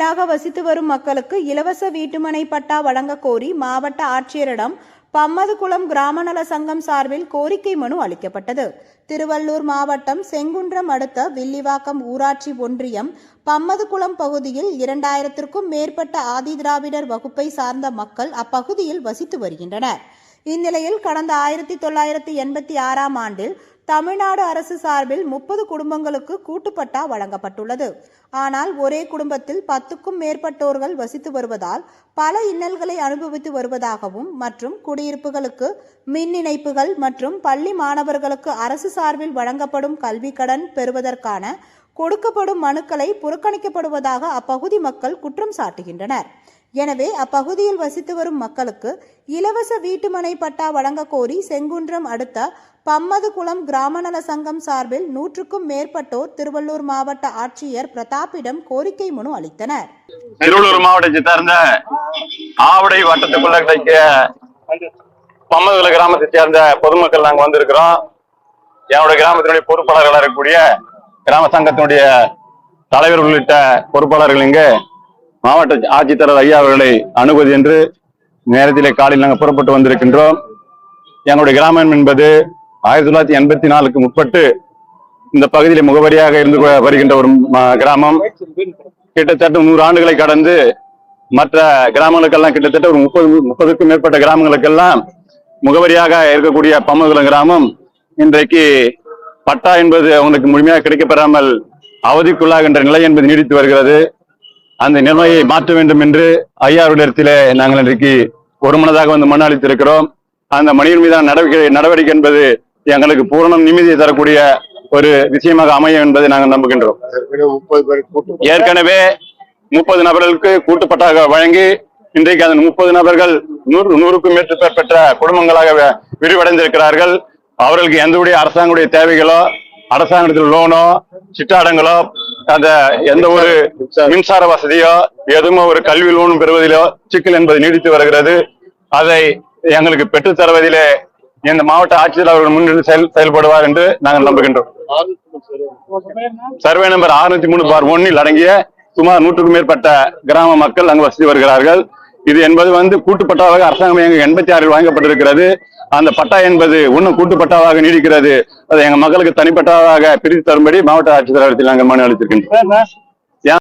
தனியாக வசித்து வரும் மக்களுக்கு இலவச வீட்டுமனை பட்டா வழங்க கோரி மாவட்ட ஆட்சியரிடம் பம்மதுகுளம் கிராம நல சங்கம் சார்பில் கோரிக்கை மனு அளிக்கப்பட்டது. திருவள்ளூர் மாவட்டம் செங்குன்றம் அடுத்த வில்லிவாக்கம் ஊராட்சி ஒன்றியம் பம்மதுகுளம் பகுதியில் 2000க்கும் மேற்பட்ட ஆதிதிராவிடர் வகுப்பை சார்ந்த மக்கள் அப்பகுதியில் வசித்து வருகின்றனர். இந்நிலையில் கடந்த 1986ஆம் ஆண்டில் தமிழ்நாடு அரசு சார்பில் 30 குடும்பங்களுக்கு கூட்டுப்பட்டா வழங்கப்பட்டுள்ளது. ஆனால் ஒரே குடும்பத்தில் 10க்கும் மேற்பட்டோர்கள் வசித்து வருவதால் பல இன்னல்களை அனுபவித்து வருவதாகவும் மற்றும் குடியிருப்புகளுக்கு மின் இணைப்புகள் மற்றும் பள்ளி மாணவர்களுக்கு அரசு சார்பில் வழங்கப்படும் கல்வி கடன் பெறுவதற்கான கொடுக்கப்படும் மனுக்களை புறக்கணிக்கப்படுவதாக அப்பகுதி மக்கள் குற்றம் சாட்டுகின்றனர். எனவே அப்பகுதியில் வசித்து வரும் மக்களுக்கு இலவச வீட்டுமனை பட்டா வழங்க கோரி செங்குன்றம் அடுத்த பம்மதுகுளம் கிராம நல சங்கம் சார்பில் 100க்கும் மேற்பட்டோர் திருவள்ளூர் மாவட்ட ஆட்சியர் பிரதாப்பிடம் கோரிக்கை மனு அளித்தனர். திருவள்ளூர் மாவட்டத்தை சார்ந்த ஆவடை வட்டத்துக்குள்ள கிடைக்கிற பம்மதுகுளம் கிராமத்தை சேர்ந்த பொதுமக்கள் நாங்கள் வந்திருக்கிறோம். என்னுடைய கிராமத்தினுடைய பொறுப்பாளர்களாக இருக்கக்கூடிய கிராம சங்கத்தினுடைய தலைவர் உள்ளிட்ட பொறுப்பாளர்கள் இங்கு மாவட்ட ஆட்சித்தலைவர் ஐயா அவர்களை அணுகுவது என்று நேரத்திலே காலையில் நாங்கள் புறப்பட்டு வந்திருக்கின்றோம். எங்களுடைய கிராமம் என்பது 1984க்கு முற்பட்டு இந்த பகுதியில் முகவரியாக இருந்து வருகின்ற ஒரு கிராமம். கிட்டத்தட்ட 100 ஆண்டுகளை கடந்து மற்ற கிராமங்களுக்கெல்லாம் கிட்டத்தட்ட ஒரு 30க்கும் மேற்பட்ட கிராமங்களுக்கெல்லாம் முகவரியாக இருக்கக்கூடிய பம்மதுகுளம் கிராமம் இன்றைக்கு பட்டா என்பது அவங்களுக்கு முழுமையாக கிடைக்கப்பெறாமல் அவதிக்குள்ளாகின்ற நிலை என்பது நீடித்து வருகிறது. அந்த நிலைமையை மாற்ற வேண்டும் என்று ஐயாவிடத்திலே நாங்கள் இன்றைக்கு ஒருமனதாக வந்து மனு அளித்திருக்கிறோம். அந்த மனிதன் மீதான நடவடிக்கை என்பது எங்களுக்கு பூரணம் நிம்மதியை தரக்கூடிய ஒரு விஷயமாக அமையும் என்பதை நாங்கள் நம்புகின்றோம். ஏற்கனவே 30 நபர்களுக்கு கூட்டுப்பட்டாக வழங்கி இன்றைக்கு அந்த 30 நபர்கள் 100க்கும் மேற்பட்ட குடும்பங்களாக விரிவடைந்திருக்கிறார்கள். அவர்களுக்கு எந்தவுடைய அரசாங்கத்துடைய தேவைகளோ அரசாங்கத்தில் லோனோ சிட்டாடங்களோ அந்த எந்த ஒரு மின்சார வசதியோ எதுவும் ஒரு கல்வி லோனும் பெறுவதிலோ சிக்கல் என்பது நீடித்து வருகிறது. அதை எங்களுக்கு பெற்றுத் தருவதிலே இந்த மாவட்ட ஆட்சியர் அவர்கள் முன்னின்று செயல்படுவார் என்று நாங்கள் நம்புகின்றோம். சர்வே நம்பர் 603/1 அடங்கிய சுமார் 100க்கும் மேற்பட்ட கிராம மக்கள் அங்கு வசித்து வருகிறார்கள். இது என்பது கூட்டுப்பட்டாவாக அரசாங்கம் 86 வழங்கப்பட்டிருக்கிறது. அந்த பட்டா என்பது இன்னும் கூட்டுப்பட்டாவாக நீடிக்கிறது. அதை எங்க மக்களுக்கு தனிப்பட்டதாக பிரித்து தரும்படி மாவட்ட ஆட்சித்தலைவரத்தில் நாங்கள் மனு அளித்திருக்கின்றோம்.